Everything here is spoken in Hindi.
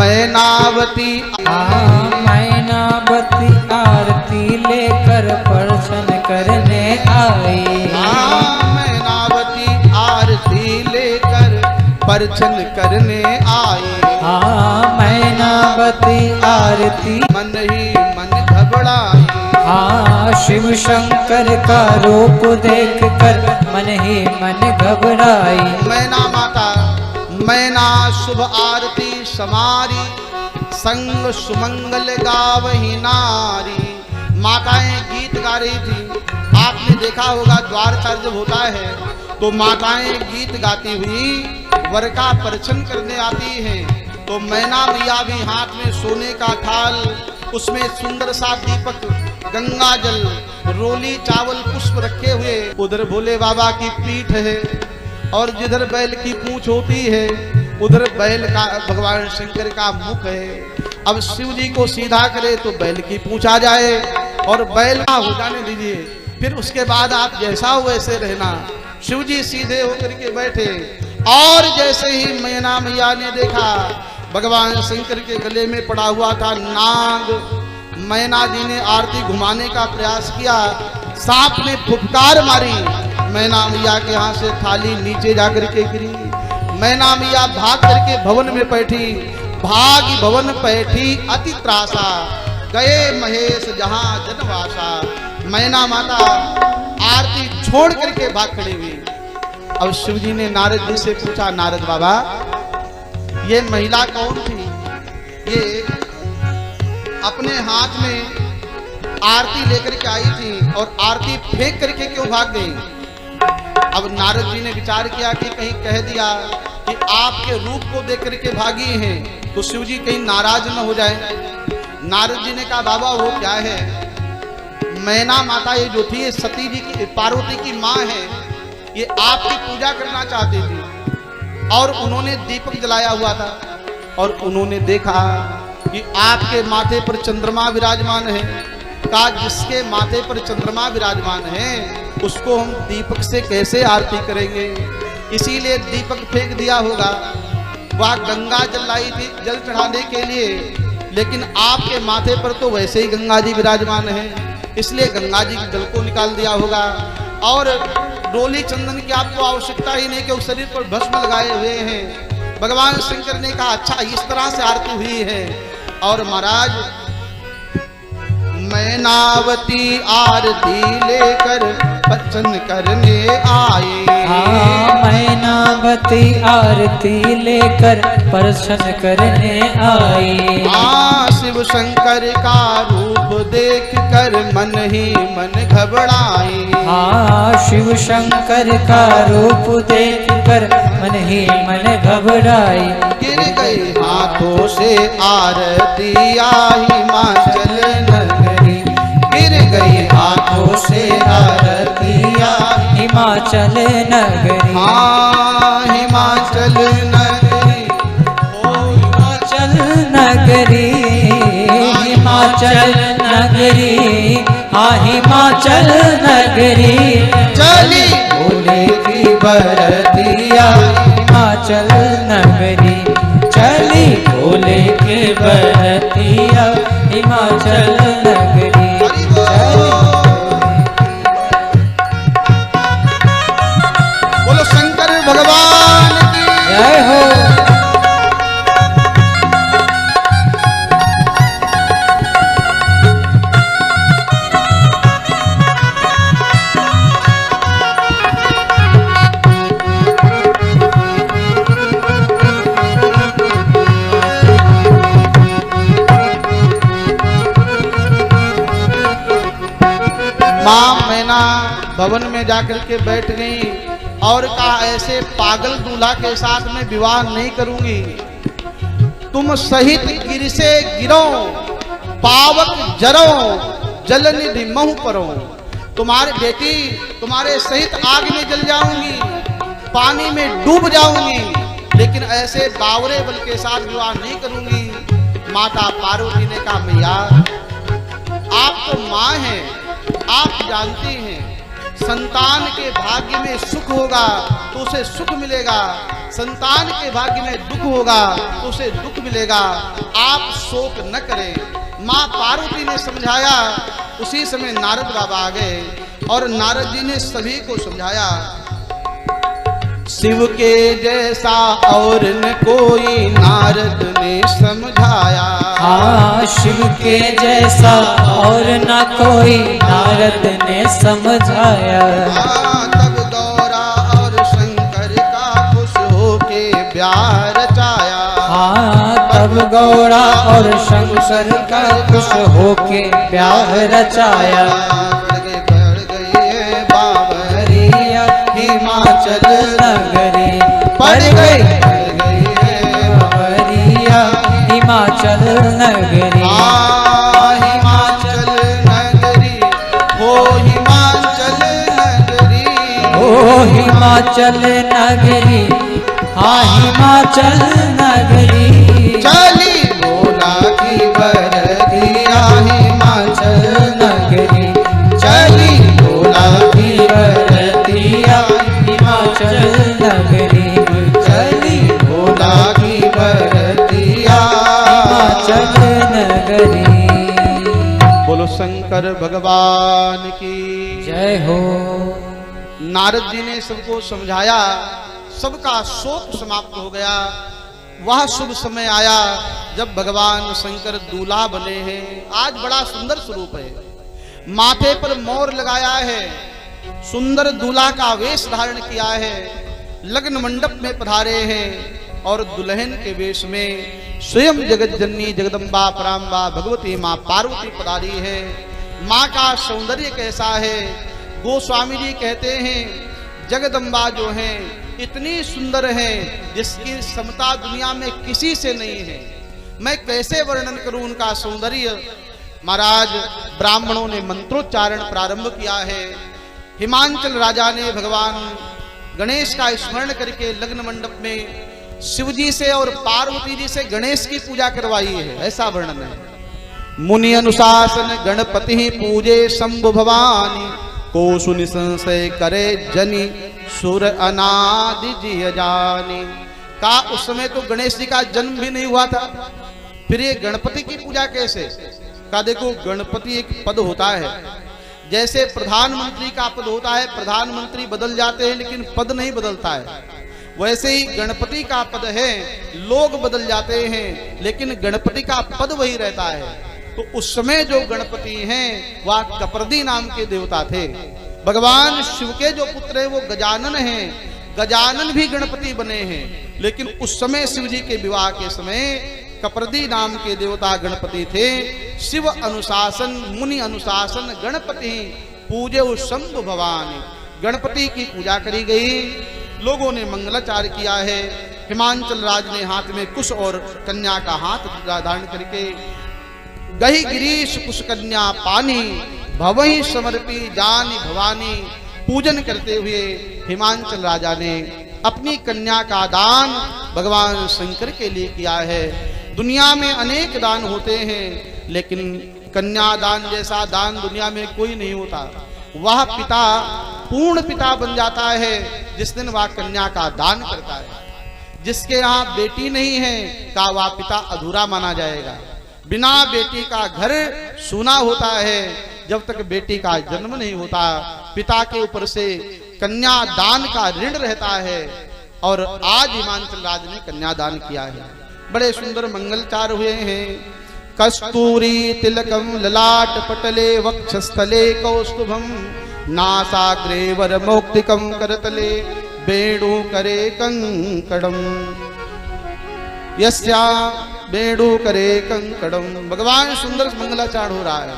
मैनावती मैनावती आरती लेकर प्रसन्न करने आई। मैनावती आरती लेकर परछन करने आई। मैनावती आरती मन ही मन घबराई। शिव शंकर का रूप देख कर मन ही मन घबराई। मैना माता मैना शुभ आरती समारी, संग सुमंगल गावही नारी। माताएं गीत गा रही थी। आपने देखा होगा द्वार चार जब होता है तो माताएं गीत गाती हुई वर का परछन करने आती हैं। तो मैना मैया भी हाथ में सोने का थाल, उसमें सुंदर सा दीपक, गंगा जल, रोली, चावल, पुष्प रखे हुए। उधर भोले बाबा की पीठ है और जिधर बैल की पूंछ होती है उधर बैल का भगवान शंकर का मुख है। अब शिव जी को सीधा करे तो बैल की पूंछ आ जाए और बैल ना हो जाने दीजिए, फिर उसके बाद आप जैसा हो वैसे रहना। शिव जी सीधे होकर के बैठे और जैसे ही मैना मैया ने देखा भगवान शंकर के गले में पड़ा हुआ था नाग, मैना जी ने आरती घुमाने का प्रयास किया। सांप ने फुफकार मारी, मैना मैया के हाथ से थाली नीचे जाकर के गिरी। मैना मैया भाग करके भवन में बैठी। भाग भवन बैठी अति त्रासा, गए महेश जहां जनवासा। मैना माता आरती छोड़ करके भाग खड़ी हुई। अब शिव जी ने नारद जी से पूछा, नारद बाबा ये महिला कौन थी? ये अपने हाथ में आरती लेकर के आई थी और आरती फेंक करके क्यों भाग गई? अब नारद जी ने विचार किया कि कहीं कह दिया कि आपके रूप को देख करके भागी हैं तो शिव जी कहीं नाराज न हो जाए। नारद जी ने कहा बाबा वो क्या है? मैना माता ये जो थी ये सती जी की, पार्वती की माँ है, ये आपकी पूजा करना चाहती थी और उन्होंने दीपक जलाया हुआ था और उन्होंने देखा कि आपके माथे पर चंद्रमा विराजमान है। कहा जिसके माथे पर चंद्रमा विराजमान है उसको हम दीपक से कैसे आरती करेंगे? इसीलिए दीपक फेंक दिया होगा। वह गंगा जल लाई थी जल चढ़ाने के लिए, लेकिन आपके माथे पर तो वैसे ही गंगा जी विराजमान है, इसलिए गंगा जी के जल को निकाल दिया होगा। और डोली चंदन की आपको आवश्यकता ही नहीं, क्योंकि शरीर पर भस्म लगाए हुए हैं। भगवान शंकर ने कहा अच्छा इस तरह से आरती हुई है। और महाराज मैनावती आरती लेकर परछन करने आए। मैनावती आरती लेकर परछन करने आई। शिव शंकर का रूप देख कर मन ही मन घबराए। शिव शंकर का रूप देख कर मन ही मन घबराई। गिर गई हाथों से आरती हिमाचल नगरी। गिर गई हाथों से आरती हिमाचल नगरी। हिमाचल नगरी, ओ हिमाचल नगरी, हिमाचल नगरी, हिमाचल नगरी। चली भोले की बरतिया हिमाचल नगरी, चली भोले के बरतिया हिमाचल नगरी। बोलो शंकर भगवान की जय हो। मां मैना भवन में जाकर के बैठ गई और कहा ऐसे पागल दूल्हा के साथ मैं विवाह नहीं करूंगी। तुम सहित गिर से गिरो, पावक जरो, जलनिधि महु परो। तुम्हारे बेटी तुम्हारे सहित आग में जल जाऊंगी, पानी में डूब जाऊंगी, लेकिन ऐसे बावरे बल के साथ विवाह नहीं करूंगी। माता पार्वती ने कहा मैया आप तो माँ हैं, आप जानती हैं संतान के भाग्य में सुख होगा तो उसे सुख मिलेगा, संतान के भाग्य में दुख होगा तो उसे दुख मिलेगा, आप शोक न करें। माँ पार्वती ने समझाया। उसी समय नारद बाबा आ गए और नारद जी ने सभी को समझाया। शिव के जैसा और न कोई नारद ने समझाया। हाँ, शिव के जैसा और न कोई नारद ने समझाया। तब गौरा और शंकर का खुश होके ब्याह रचाया। हाँ, तब गौरा और शंकर का खुश होके ब्याह रचाया। हिमाचल नगरी पड़ गई बावरिया, हिमाचल नगरी। हिमाचल नगरी हो हिमाचल नगरी, ओ हिमाचल नगरी, हाँ हिमाचल नगरी। चली भोला की बरदिया हिमाचल नगरी, चली भोला की बरदिया हिमाचल नगरी, चली भोला की बरदिया हिमाचल नगरी। बोलो शंकर भगवान की जय हो। नारद जी ने सबको समझाया, सबका शोक समाप्त हो गया। वह शुभ समय आया जब भगवान शंकर दूल्हा बने हैं। आज बड़ा सुंदर स्वरूप है, माथे पर मोर लगाया है, सुंदर दूल्हा का वेश धारण किया है, लग्न मंडप में पधारे हैं और दुल्हन के वेश में स्वयं जगत जननी जगदम्बा पराम्बा भगवती माँ पार्वती पधारी है। माँ का सौंदर्य कैसा है, गोस्वामी जी कहते हैं जगदम्बा जो है इतनी सुंदर है जिसकी समता दुनिया में किसी से नहीं है। मैं कैसे वर्णन करूं उनका सौंदर्य। महाराज ब्राह्मणों ने मंत्रोच्चारण प्रारंभ किया है। हिमांचल राजा ने भगवान गणेश का स्मरण करके लग्न मंडप में शिवजी से और पार्वती जी से गणेश की पूजा करवाई है, ऐसा वर्णन है। मुनि अनुशासन गणपति पूजे शंभु भवानी, को सुनि संशय करे जनी सुर अनादि जिय जानी। का उस समय तो गणेश जी का जन्म भी नहीं हुआ था, फिर ये गणपति की पूजा कैसे? का देखो गणपति एक पद होता है, जैसे प्रधानमंत्री का पद होता है, प्रधानमंत्री बदल जाते हैं लेकिन पद नहीं बदलता है, वैसे ही गणपति का पद है, लोग बदल जाते हैं लेकिन गणपति का पद वही रहता है। तो उस समय जो गणपति हैं वह कपर्दी नाम के देवता थे। भगवान शिव के जो पुत्र हैं वो गजानन हैं, गजानन भी गणपति बने हैं, लेकिन उस समय शिव जी के विवाह के समय कपर्दी नाम के देवता गणपति थे। शिव अनुशासन मुनि अनुशासन गणपति पूजे शंभु भवानी, गणपति की पूजा करी गई। लोगों ने मंगलाचार किया है। हिमांचल राज ने हाथ में कुश और कन्या का हाथ धारण करके गही गिरीश कुश कन्या पानी, भवहि समर्पी जानी भवानी, पूजन करते हुए हिमांचल राजा ने अपनी कन्या का दान भगवान शंकर के लिए किया है। दुनिया में अनेक दान होते हैं लेकिन कन्यादान जैसा दान दुनिया में कोई नहीं होता। वह पिता पूर्ण पिता बन जाता है जिस दिन वह कन्या का दान करता है। जिसके यहाँ बेटी नहीं है का वह पिता अधूरा माना जाएगा। बिना बेटी का घर सूना होता है जब तक बेटी का जन्म नहीं होता। पिता के ऊपर से कन्यादान का ऋण रहता है और आज हिमांचल राज ने कन्यादान किया है। बड़े सुंदर मंगलचार हुए हैं। कस्तूरी तिलकम ललाट पटले वक्षस्थले कौस्तुभम, नासाग्रे वर मौक्तिकम करतले बेणु करे कंकड़म, यस्या बेणु करे कंकड़म। भगवान सुंदर मंगलाचार हो रहा है।